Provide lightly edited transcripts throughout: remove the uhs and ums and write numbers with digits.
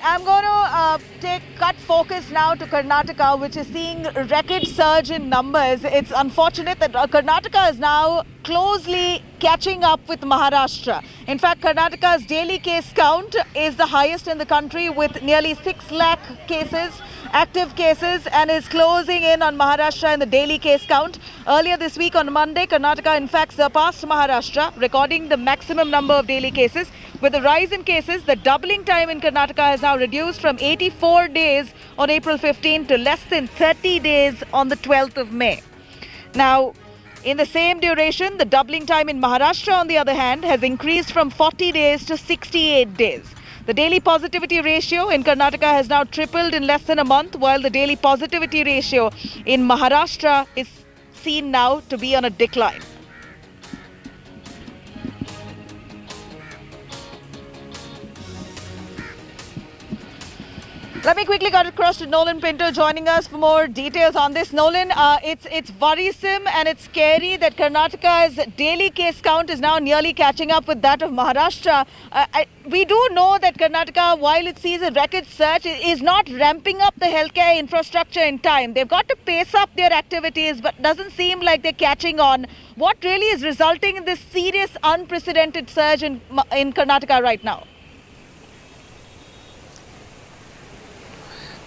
I'm going to cut focus now to Karnataka, which is seeing record surge in numbers. It's unfortunate that Karnataka is now closely catching up with Maharashtra. In fact, Karnataka's daily case count is the highest in the country with nearly 6 lakh cases, active cases, and is closing in on Maharashtra in the daily case count. Earlier this week on Monday, Karnataka in fact surpassed Maharashtra, recording the maximum number of daily cases. With the rise in cases, the doubling time in Karnataka has now reduced from 84 days on April 15 to less than 30 days on the 12th of May. Now, in the same duration, the doubling time in Maharashtra, on the other hand, has increased from 40 days to 68 days. The daily positivity ratio in Karnataka has now tripled in less than a month, while the daily positivity ratio in Maharashtra is seen now to be on a decline. Let me quickly cut across to Nolan Pinto joining us for more details on this. Nolan, it's worrisome and it's scary that Karnataka's daily case count is now nearly catching up with that of Maharashtra. We do know that Karnataka, while it sees a record surge, is not ramping up the healthcare infrastructure in time. They've got to pace up their activities, but doesn't seem like they're catching on. What really is resulting in this serious, unprecedented surge in Karnataka right now?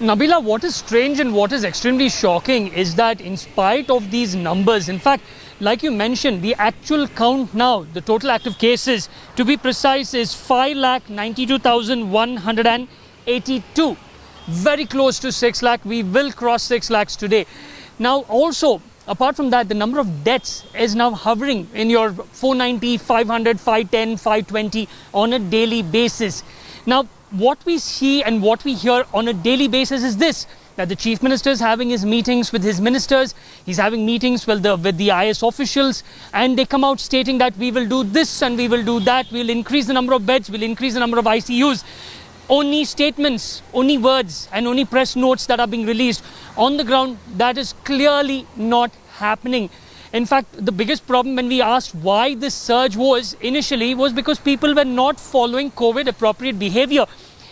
Nabila, what is strange and what is extremely shocking is that in spite of these numbers, in fact, like you mentioned, the actual count now, the total active cases, to be precise, is 5,92,182. Very close to 6 lakh. We will cross 6 lakhs today. Now, also, apart from that, the number of deaths is now hovering in your 490, 500, 510, 520 on a daily basis. Now, what we see and what we hear on a daily basis is this, that the Chief Minister is having his meetings with his ministers, he's having meetings with the IS officials, and they come out stating that we will do this and we will do that, we'll increase the number of beds, we'll increase the number of ICUs. Only statements, only words and only press notes that are being released. On the ground, that is clearly not happening. In fact, the biggest problem when we asked why this surge was initially was because people were not following COVID appropriate behavior.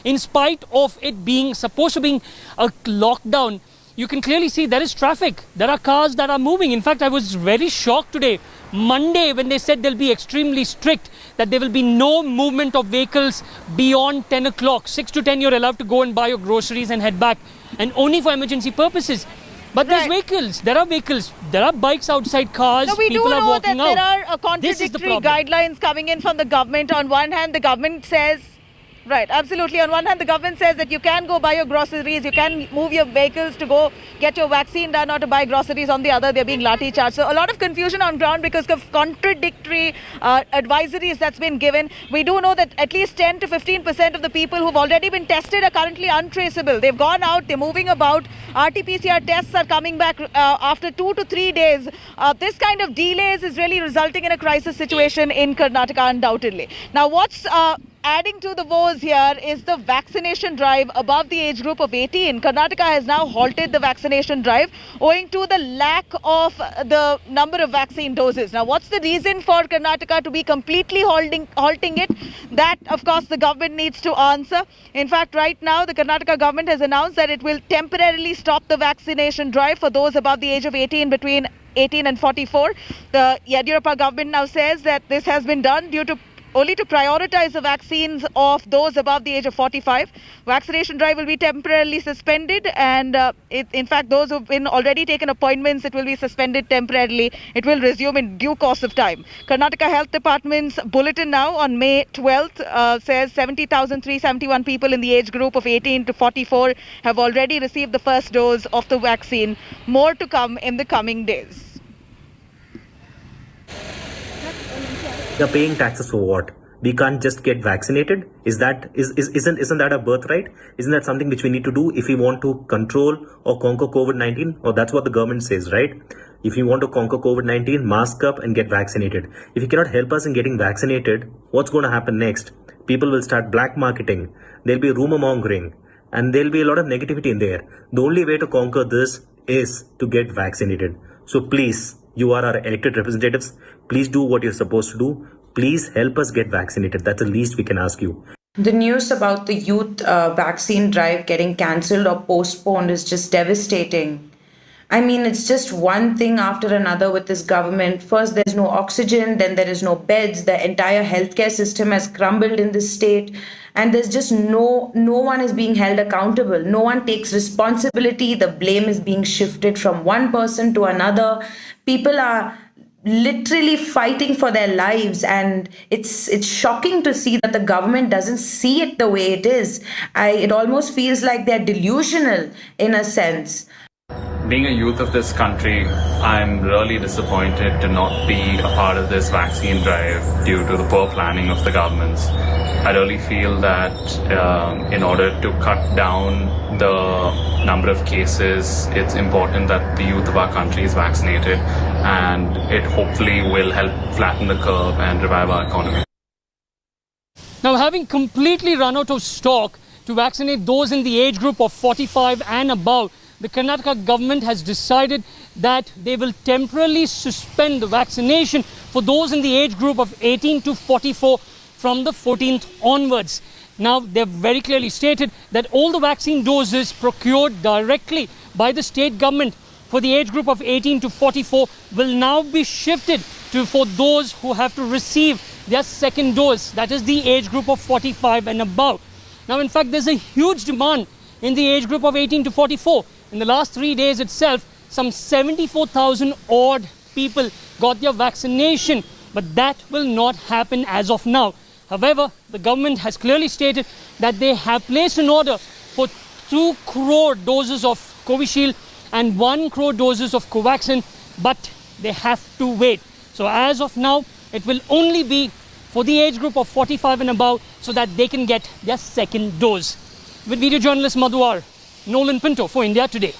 In spite of it being supposed to be a lockdown, you can clearly see there is traffic. There are cars that are moving. In fact, I was very shocked today, Monday, when they said they'll be extremely strict, that there will be no movement of vehicles beyond 10 o'clock. 6 to 10, you're allowed to go and buy your groceries and head back, and only for emergency purposes. But there's vehicles, there are bikes outside, cars, no, we people do are know walking that out. There are contradictory guidelines coming in from the government. On one hand, the government says, right, absolutely. On one hand, the government says that you can go buy your groceries, you can move your vehicles to go get your vaccine done or to buy groceries. On the other, they're being lathi charged. So a lot of confusion on ground because of contradictory advisories that's been given. We do know that at least 10 to 15% of the people who've already been tested are currently untraceable. They've gone out, they're moving about. RT-PCR tests are coming back after 2 to 3 days. This kind of delays is really resulting in a crisis situation in Karnataka, undoubtedly. Now, what's adding to the woes here is the vaccination drive above the age group of 18. Karnataka has now halted the vaccination drive owing to the lack of the number of vaccine doses. Now, what's the reason for Karnataka to be completely halting it? That, of course, the government needs to answer. In fact, right now, the Karnataka government has announced that it will temporarily stop the vaccination drive for those above the age of 18 between 18 and 44. The Yediyurappa government now says that this has been done only to prioritize the vaccines of those above the age of 45. Vaccination drive will be temporarily suspended, and in fact, those who've been already taken appointments, it will be suspended temporarily. It will resume in due course of time. Karnataka Health Department's bulletin now on May 12th says 70,371 people in the age group of 18 to 44 have already received the first dose of the vaccine. More to come in the coming days. They're paying taxes for what? We can't just get vaccinated? Isn't that a birthright? Isn't that something which we need to do if we want to control or conquer COVID-19? Or that's what the government says, right? If you want to conquer COVID-19, mask up and get vaccinated. If you cannot help us in getting vaccinated, what's going to happen next? People will start black marketing. There'll be rumor mongering. And there'll be a lot of negativity in there. The only way to conquer this is to get vaccinated. So please, you are our elected representatives. Please do what you're supposed to do. Please help us get vaccinated. That's the least we can ask you. The news about the youth vaccine drive getting cancelled or postponed is just devastating. I mean, it's just one thing after another with this government. First, there's no oxygen, then there is no beds. The entire healthcare system has crumbled in this state, and there's just no one is being held accountable. No one takes responsibility. The blame is being shifted from one person to another. People are literally fighting for their lives, and it's shocking to see that the government doesn't see it the way it is. It almost feels like they're delusional in a sense. Being a youth of this country, I'm really disappointed to not be a part of this vaccine drive due to the poor planning of the governments. I really feel that in order to cut down the number of cases, it's important that the youth of our country is vaccinated, and it hopefully will help flatten the curve and revive our economy. Now, having completely run out of stock to vaccinate those in the age group of 45 and above, the Karnataka government has decided that they will temporarily suspend the vaccination for those in the age group of 18 to 44 from the 14th onwards. Now, they've very clearly stated that all the vaccine doses procured directly by the state government for the age group of 18 to 44 will now be shifted to for those who have to receive their second dose, that is the age group of 45 and above. Now, in fact, there's a huge demand in the age group of 18 to 44. In the last 3 days itself, some 74,000 odd people got their vaccination, but that will not happen as of now. However, the government has clearly stated that they have placed an order for 2 crore doses of Covishield and 1 crore doses of Covaxin, but they have to wait. So as of now, it will only be for the age group of 45 and above so that they can get their second dose. With video journalist Madhuar, Nolan Pinto for India Today.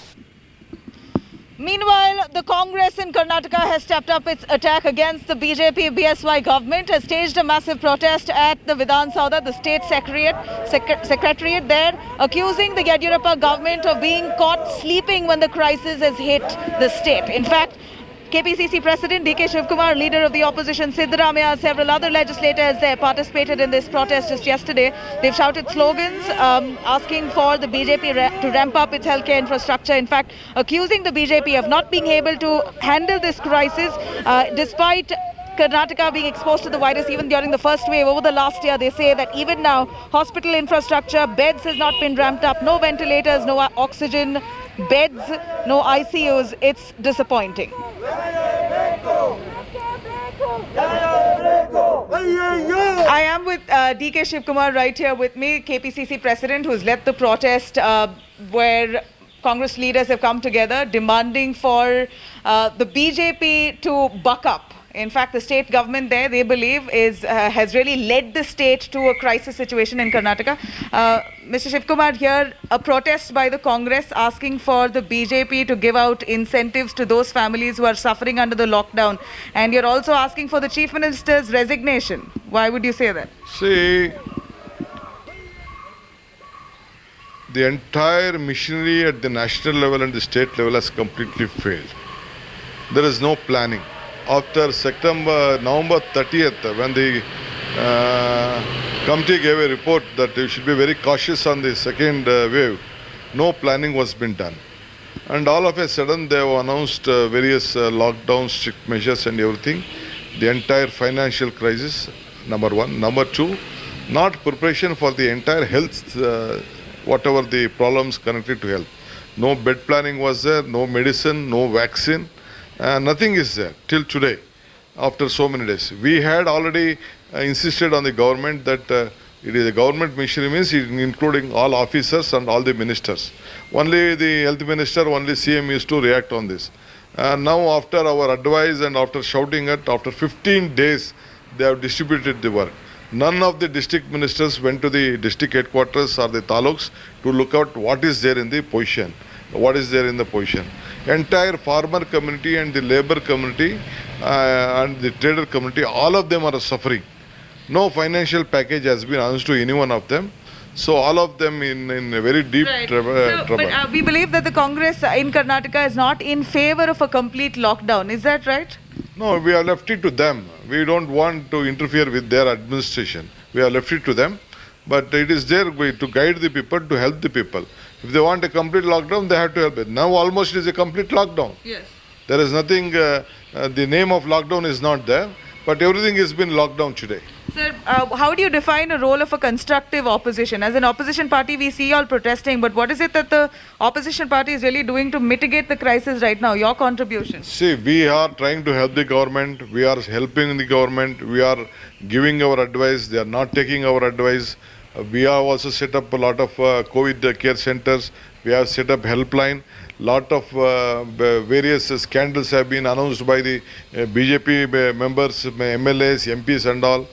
Meanwhile, the Congress in Karnataka has stepped up its attack against the BJP-BSY government, has staged a massive protest at the Vidhan Saudha, the state secretariat there, accusing the Yediyurappa government of being caught sleeping when the crisis has hit the state. In fact, KPCC President D.K. Shivkumar, leader of the opposition Siddaramaiah, several other legislators there participated in this protest just yesterday. They've shouted slogans asking for the BJP to ramp up its healthcare infrastructure. In fact, accusing the BJP of not being able to handle this crisis despite Karnataka being exposed to the virus even during the first wave over the last year. They say that even now, hospital infrastructure, beds has not been ramped up, no ventilators, no oxygen, beds, no ICUs. It's disappointing. I am with D.K. Shivkumar right here with me, KPCC President, who's led the protest where Congress leaders have come together demanding for the BJP to buck up. In fact, the state government there, they believe, has really led the state to a crisis situation in Karnataka. Mr. Shivkumar, here a protest by the Congress asking for the BJP to give out incentives to those families who are suffering under the lockdown. And you're also asking for the Chief Minister's resignation. Why would you say that? See, the entire machinery at the national level and the state level has completely failed. There is no planning. After November 30th, when the committee gave a report that you should be very cautious on the second wave, no planning was been done. And all of a sudden, they have announced various lockdowns, strict measures and everything. The entire financial crisis, number one. Number two, not preparation for the entire health, whatever the problems connected to health. No bed planning was there, no medicine, no vaccine. Nothing is there till today, after so many days. We had already insisted on the government that it is a government mission, means including all officers and all the ministers. Only the health minister, only CM used to react on this. Now after our advice and after shouting it, after 15 days, they have distributed the work. None of the district ministers went to the district headquarters or the taluks to look at what is there in the position. What is there in the position. Entire farmer community and the labor community and the trader community, all of them are suffering. No financial package has been announced to any one of them. So all of them in a very deep trouble. But we believe that the Congress in Karnataka is not in favor of a complete lockdown. Is that right? No, we have left it to them. We don't want to interfere with their administration. We have left it to them. But it is their way to guide the people, to help the people. If they want a complete lockdown, they have to help it. Now almost it is a complete lockdown. Yes. There is nothing, the name of lockdown is not there, but everything has been locked down today. Sir, how do you define a role of a constructive opposition? As an opposition party, we see you all protesting, but what is it that the opposition party is really doing to mitigate the crisis right now? Your contribution? See, we are trying to help the government, we are helping the government, we are giving our advice, they are not taking our advice. We have also set up a lot of COVID care centers, we have set up helpline. Lot of various scandals have been announced by the BJP members, MLAs, MPs and all.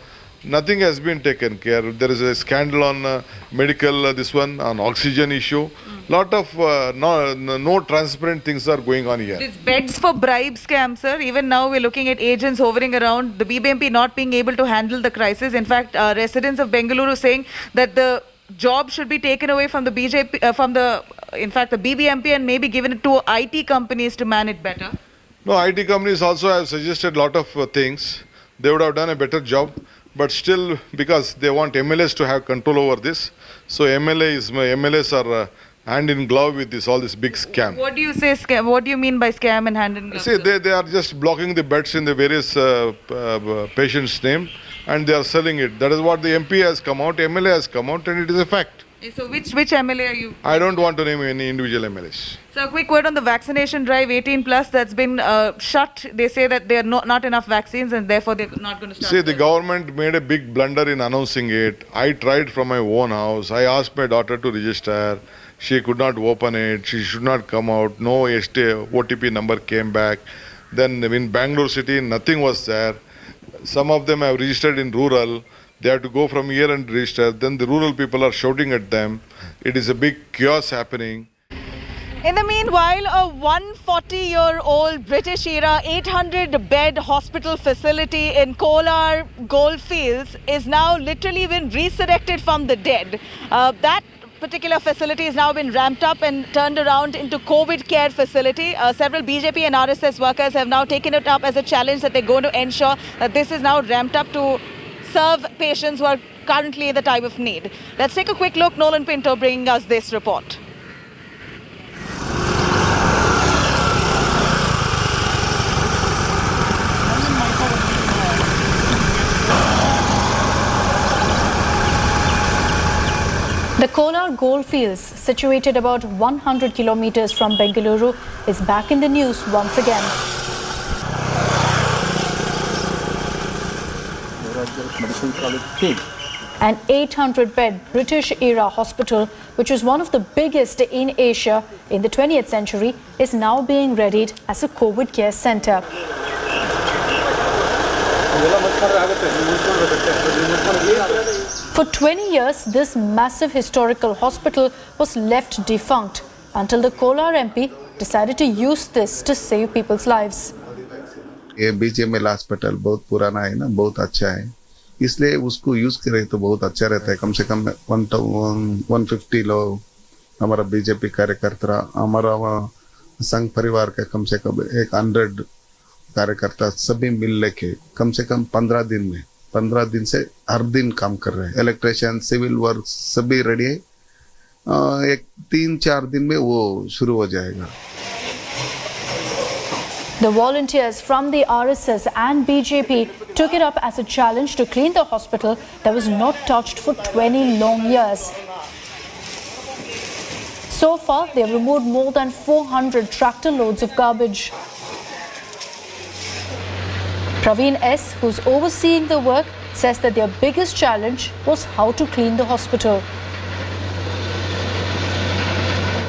Nothing has been taken care. There is a scandal on medical, this one, on oxygen issue. Lot of no transparent things are going on here. This beds for bribe scam, sir. Even now we're looking at agents hovering around, the BBMP not being able to handle the crisis. In fact, residents of Bengaluru saying that the job should be taken away from the BJP, the BBMP and maybe given it to IT companies to man it better. No, IT companies also have suggested lot of things. They would have done a better job. But still, because they want MLAs to have control over this, so MLAs are hand in glove with this all this big scam. What do you say scam? What do you mean by scam and hand in glove? See, they are just blocking the beds in the various patients' name, and they are selling it. That is what the MP has come out, MLA has come out, and it is a fact. So which MLA are you? I don't want to name any individual MLAs. So a quick word on the vaccination drive, 18 plus, that's been shut. They say that there are not enough vaccines and therefore they're not going to start. See, the government made a big blunder in announcing it. I tried from my own house. I asked my daughter to register. She could not open it. She should not come out. No OTP number came back. Then in Bangalore city, nothing was there. Some of them have registered in rural. They have to go from here and register. Then the rural people are shouting at them. It is a big chaos happening. In the meanwhile, a 140-year-old British era 800-bed hospital facility in Kolar Goldfields is now literally been resurrected from the dead. That particular facility has now been ramped up and turned around into COVID care facility. Several BJP and RSS workers have now taken it up as a challenge that they're going to ensure that this is now ramped up to serve patients who are currently in the time of need. Let's take a quick look. Nolan Pinto bringing us this report. The Kolar Goldfields, situated about 100 kilometers from Bengaluru, is back in the news once again. An 800-bed British-era hospital, which was one of the biggest in Asia in the 20th century, is now being readied as a COVID care centre. For 20 years, this massive historical hospital was left defunct until the Kolar MP decided to use this to save people's lives. ये BGML hospital बहुत पुराना है ना, बहुत अच्छा है, इसलिए उसको यूज करें तो बहुत अच्छा रहता है. कम से कम 150 लोग हमारा बीजेपी कार्यकर्ता, हमारा संघ परिवार का कम से कम 100 कार्यकर्ता सभी मिल लेके कम से कम 15 दिन से हर दिन काम कर रहे हैं. इलेक्ट्रिशियन, सिविल वर्क सभी रेडी है. एक 3-4 दिन में वो शुरू हो जाएगा. The volunteers from the RSS and BJP took it up as a challenge to clean the hospital that was not touched for 20 long years. So far, they have removed more than 400 tractor loads of garbage. Praveen S., who's overseeing the work, says that their biggest challenge was how to clean the hospital.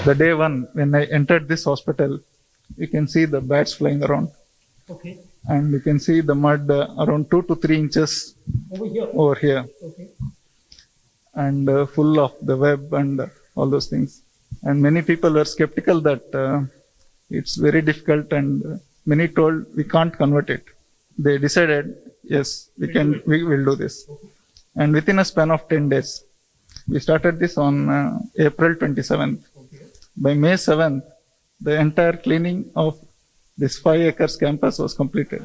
The day one, when I entered this hospital, you can see the bats flying around. Okay. And you can see the mud around 2 to 3 inches over here. Okay. And full of the web and all those things. And many people were skeptical that it's very difficult, and many told we can't convert it. They decided, yes, we will do this. And within a span of 10 days, we started this on April 27th. By May 7th, the entire cleaning of this 5 acres campus was completed.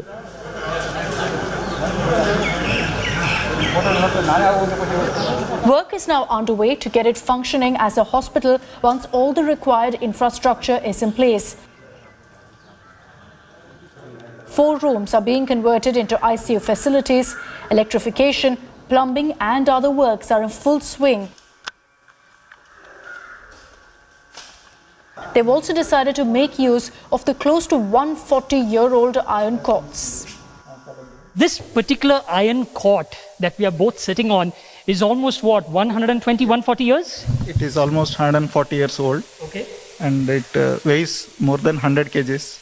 Work is now underway to get it functioning as a hospital once all the required infrastructure is in place. 4 rooms are being converted into ICU facilities. Electrification, plumbing and other works are in full swing. They've also decided to make use of the close to 140-year-old iron cots. This particular iron cot that we are both sitting on is almost what, 120, 140 years? It is almost 140 years old. Okay. And it weighs more than 100 kgs.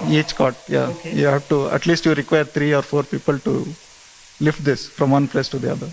Each cot, yeah. Okay. You have to, at least you require 3 or 4 people to lift this from one place to the other.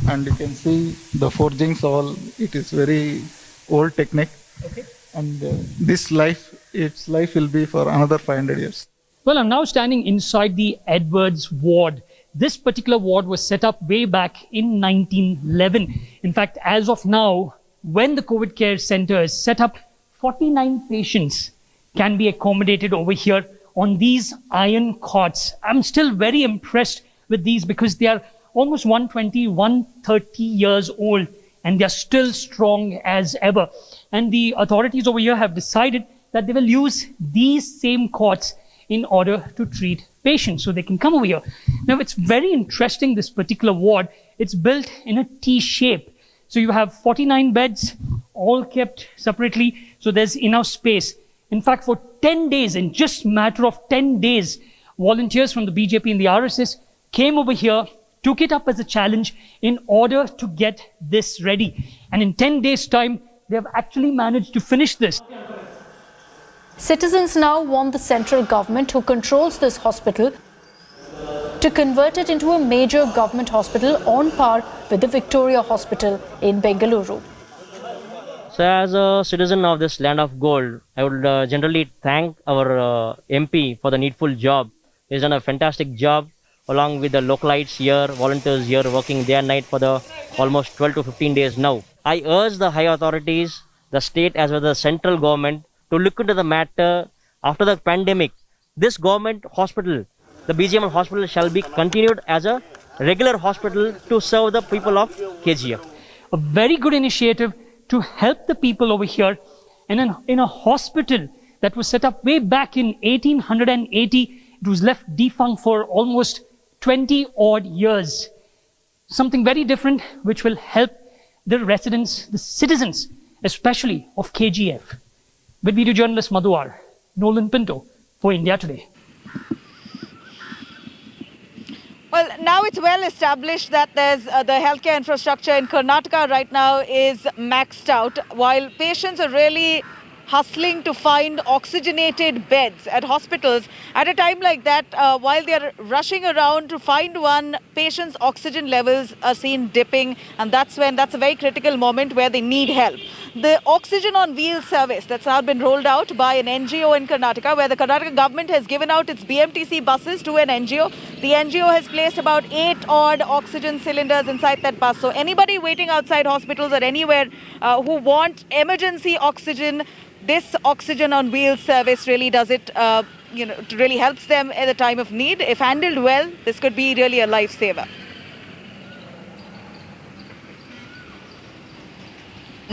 And you can see the forgings all, it is very old technique. Okay. And its life will be for another 500 years. Well, I'm now standing inside the Edwards ward. This particular ward was set up way back in 1911. In fact, as of now, when the COVID care center is set up, 49 patients can be accommodated over here on these iron cots. I'm still very impressed with these because they are almost 120, 130 years old and they're still strong as ever. And the authorities over here have decided that they will use these same cots in order to treat patients, so they can come over here. Now, it's very interesting, this particular ward. It's built in a T shape. So you have 49 beds, all kept separately, so there's enough space. In fact, for 10 days, in just a matter of 10 days, volunteers from the BJP and the RSS came over here, took it up as a challenge in order to get this ready. And in 10 days' time, they have actually managed to finish this. Citizens now want the central government, who controls this hospital, to convert it into a major government hospital on par with the Victoria Hospital in Bengaluru. So as a citizen of this land of gold, I would generally thank our MP for the needful job. He's done a fantastic job along with the localites here, volunteers here working day and night for the almost 12 to 15 days now. I urge the high authorities, the state as well as the central government to look into the matter after the pandemic. This government hospital, the BGML hospital, shall be continued as a regular hospital to serve the people of KGF. A very good initiative to help the people over here in a hospital that was set up way back in 1880. It was left defunct for almost 20 odd years. Something very different which will help the residents, the citizens, especially of KGF. With video journalist Madhuar, Nolan Pinto for India Today. Well, now it's well established that there's the healthcare infrastructure in Karnataka right now is maxed out, while patients are really hustling to find oxygenated beds at hospitals. At a time like that, while they're rushing around to find one, patients' oxygen levels are seen dipping, and that's a very critical moment where they need help. The Oxygen on Wheels service that's now been rolled out by an NGO in Karnataka, where the Karnataka government has given out its BMTC buses to an NGO. The NGO has placed about 8 odd oxygen cylinders inside that bus. So anybody waiting outside hospitals or anywhere who want emergency oxygen, this Oxygen on Wheels service really does it, it really helps them at a time of need. If handled well, this could be really a lifesaver.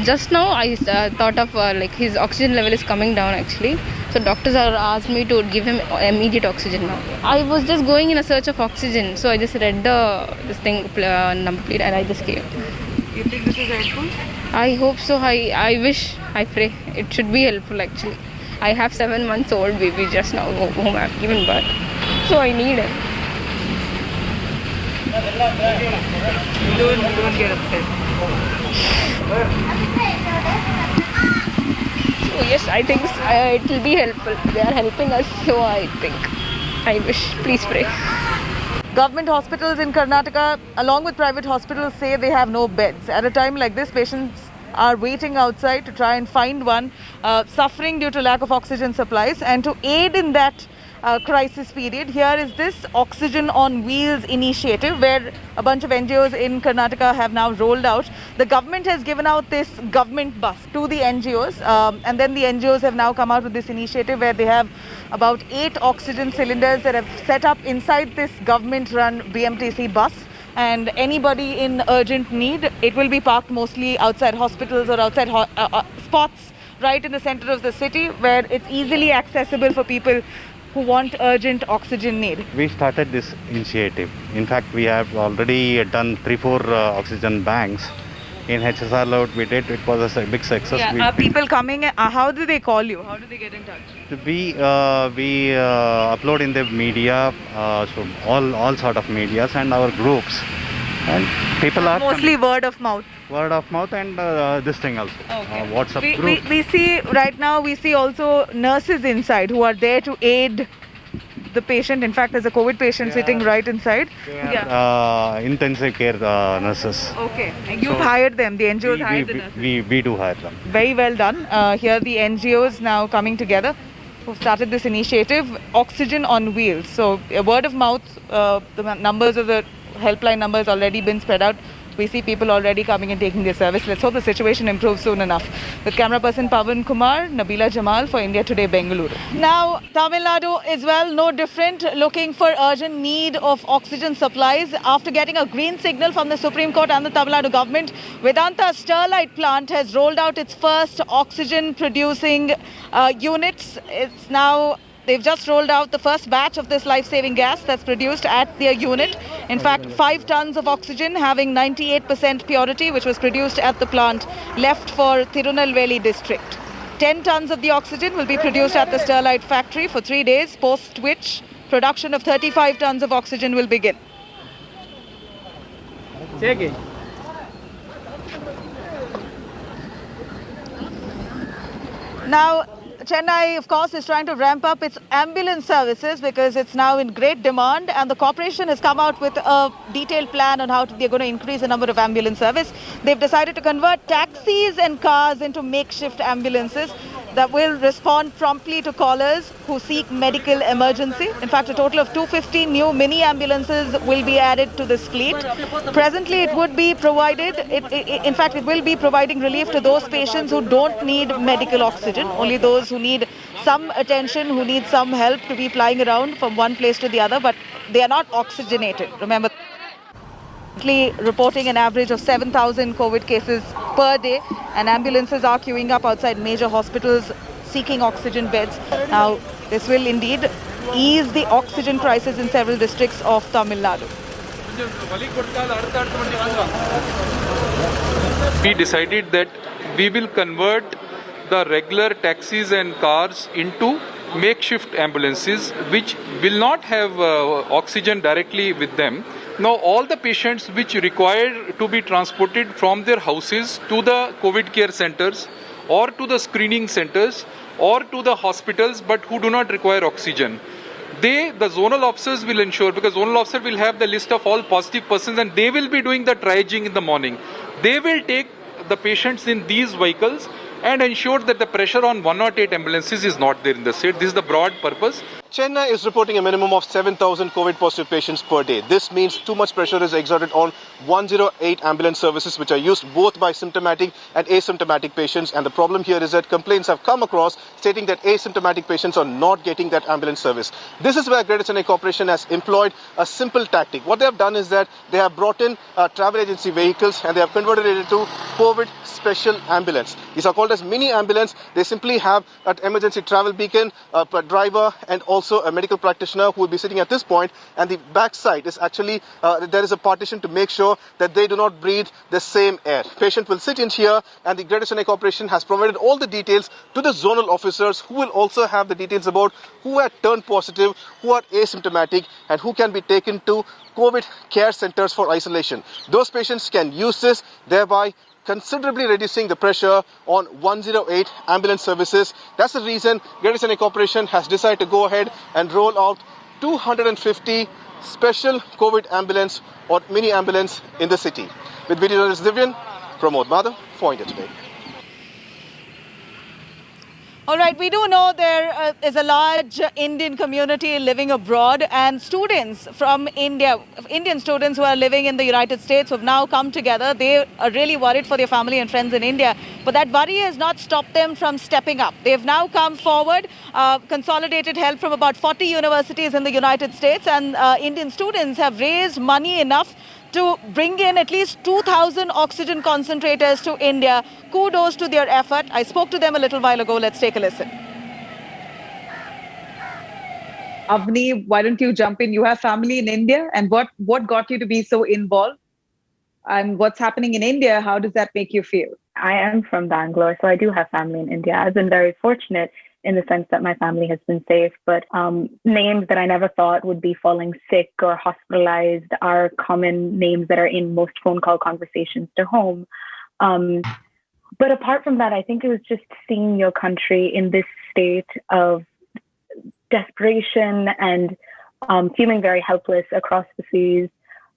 Just now I thought of his oxygen level is coming down actually. So doctors are asked me to give him immediate oxygen now. I was just going in a search of oxygen, so I just read this thing number plate and I just gave. You think this is helpful? I hope so. I wish, I pray it should be helpful actually. I have 7 months old baby just now whom I have given birth, so I need him. Don't get upset. So yes, I think it will be helpful. They are helping us, so I think. I wish. Please pray. Government hospitals in Karnataka, along with private hospitals, say they have no beds. At a time like this, patients are waiting outside to try and find one, suffering due to lack of oxygen supplies. And to aid in that crisis period, here is this Oxygen on Wheels initiative, where a bunch of NGOs in Karnataka have now rolled out. The government has given out this government bus to the NGOs, and then the NGOs have now come out with this initiative where they have about 8 oxygen cylinders that have set up inside this government-run BMTC bus. and anybody in urgent need, it will be parked mostly outside hospitals or outside spots right in the center of the city where it's easily accessible for people who want urgent oxygen need. We started this initiative. In fact, we have already done 3-4 oxygen banks. In HSR load we did, it was a big success. Are people coming? How do they call you? How do they get in touch? We upload in the media, so all sort of medias and our groups, and people are mostly word of mouth. Word of mouth and this thing also. Okay. WhatsApp group. We see right now. We see also nurses inside who are there to aid the patient. In fact, there's a COVID patient sitting right inside. Intensive care nurses. Okay. And you've hired them. The NGOs hired the nurses. We do hire them. Very well done. Here the NGOs now coming together who started this initiative, Oxygen on Wheels. So word of mouth, the numbers of the helpline numbers already been spread out. We see people already coming and taking their service. Let's hope the situation improves soon enough. With camera person Pavan Kumar, Nabila Jamal for India Today, Bengaluru. Now, Tamil Nadu is no different, looking for urgent need of oxygen supplies. After getting a green signal from the Supreme Court and the Tamil Nadu government, Vedanta Sterlite plant has rolled out its first oxygen producing units. It's now they've just rolled out the first batch of this life-saving gas that's produced at their unit. In fact, 5 tons of oxygen having 98% purity, which was produced at the plant, left for Tirunelveli district. 10 tons of the oxygen will be produced at the Sterlite factory for 3 days, post which production of 35 tons of oxygen will begin. Now, Chennai, of course, is trying to ramp up its ambulance services because it's now in great demand, and the corporation has come out with a detailed plan on how they're going to increase the number of ambulance service. They've decided to convert taxis and cars into makeshift ambulances that will respond promptly to callers who seek medical emergency. In fact, a total of 250 new mini ambulances will be added to this fleet. Presently, it would be provided, in fact, it will be providing relief to those patients who don't need medical oxygen, only those who need some attention, who need some help to be flying around from one place to the other, but they are not oxygenated. Remember, reporting an average of 7,000 COVID cases per day, and ambulances are queuing up outside major hospitals seeking oxygen beds. Now, this will indeed ease the oxygen crisis in several districts of Tamil Nadu. We decided that we will convert the regular taxis and cars into makeshift ambulances which will not have oxygen directly with them. Now all the patients which require to be transported from their houses to the COVID care centers or to the screening centers or to the hospitals but who do not require oxygen, the zonal officers will ensure, because zonal officer will have the list of all positive persons and they will be doing the triaging in the morning. They will take the patients in these vehicles and ensure that the pressure on 108 ambulances is not there in the state. This is the broad purpose. Chennai is reporting a minimum of 7,000 COVID positive patients per day. This means too much pressure is exerted on 108 ambulance services which are used both by symptomatic and asymptomatic patients, and the problem here is that complaints have come across stating that asymptomatic patients are not getting that ambulance service. This is where Greater Chennai Corporation has employed a simple tactic. What they have done is that they have brought in travel agency vehicles and they have converted it into COVID special ambulance. These are called as mini ambulance. They simply have an emergency travel beacon, a driver and also a medical practitioner who will be sitting at this point, and the back side is actually there is a partition to make sure that they do not breathe the same air. Patient will sit in here, and the Greater Chennai Corporation has provided all the details to the zonal officers who will also have the details about who had turned positive, who are asymptomatic and who can be taken to COVID care centers for isolation. Those patients can use this, thereby considerably reducing the pressure on 108 ambulance services. That's the reason Greater Chennai Corporation has decided to go ahead and roll out 250 special COVID ambulance or mini ambulance in the city. With video journalist Divyan, Pramod Madhav for India Today. All right, we do know there is a large Indian community living abroad, and students from India, Indian students who are living in the United States who have now come together. They are really worried for their family and friends in India, but that worry has not stopped them from stepping up. They've now come forward, consolidated help from about 40 universities in the United States, and Indian students have raised money enough to bring in at least 2,000 oxygen concentrators to India. Kudos to their effort. I spoke to them a little while ago. Let's take a listen. Avni, why don't you jump in? You have family in India, and what got you to be so involved? And what's happening in India? How does that make you feel? I am from Bangalore, so I do have family in India. I've been very fortunate in the sense that my family has been safe, but names that I never thought would be falling sick or hospitalized are common names that are in most phone call conversations to home. But apart from that, I think it was just seeing your country in this state of desperation and feeling very helpless across the seas.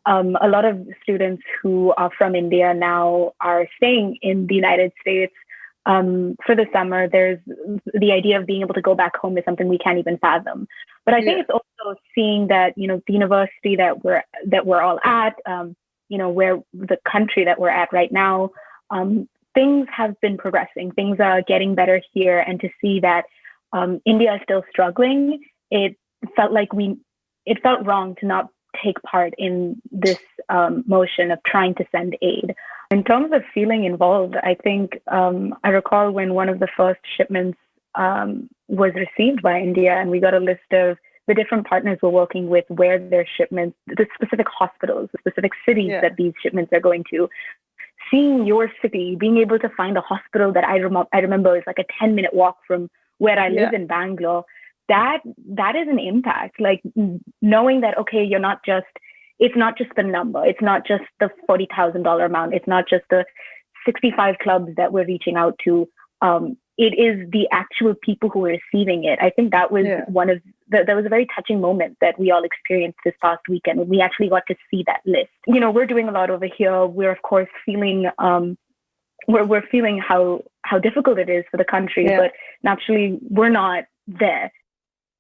A lot of students who are from India now are staying in the United States for the summer. There's the idea of being able to go back home is something we can't even fathom. But I think it's also seeing that, you know, the university that we're all at, you know, where the country that we're at right now, things have been progressing. Things are getting better here, and to see that India is still struggling, it felt wrong to not take part in this motion of trying to send aid. In terms of feeling involved, I think I recall when one of the first shipments was received by India, and we got a list of the different partners we're working with, where their shipments, the specific hospitals, the specific cities that these shipments are going to. Seeing your city, being able to find a hospital that I remember is like a 10-minute walk from where I live in Bangalore, that is an impact. Like knowing that, okay, it's not just the number, it's not just the $40,000 amount, it's not just the 65 clubs that we're reaching out to. It is the actual people who are receiving it. I think that was that was a very touching moment that we all experienced this past weekend when we actually got to see that list. You know, we're doing a lot over here. We're of course feeling we're feeling how difficult it is for the country, but naturally we're not there.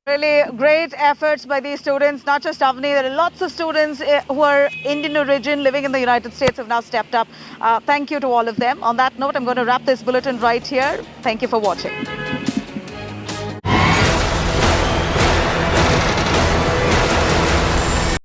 Really great efforts by these students, not just Avni. There are lots of students who are Indian origin living in the United States who have now stepped up. Thank you to all of them. On that note, I'm going to wrap this bulletin right here. Thank you for watching.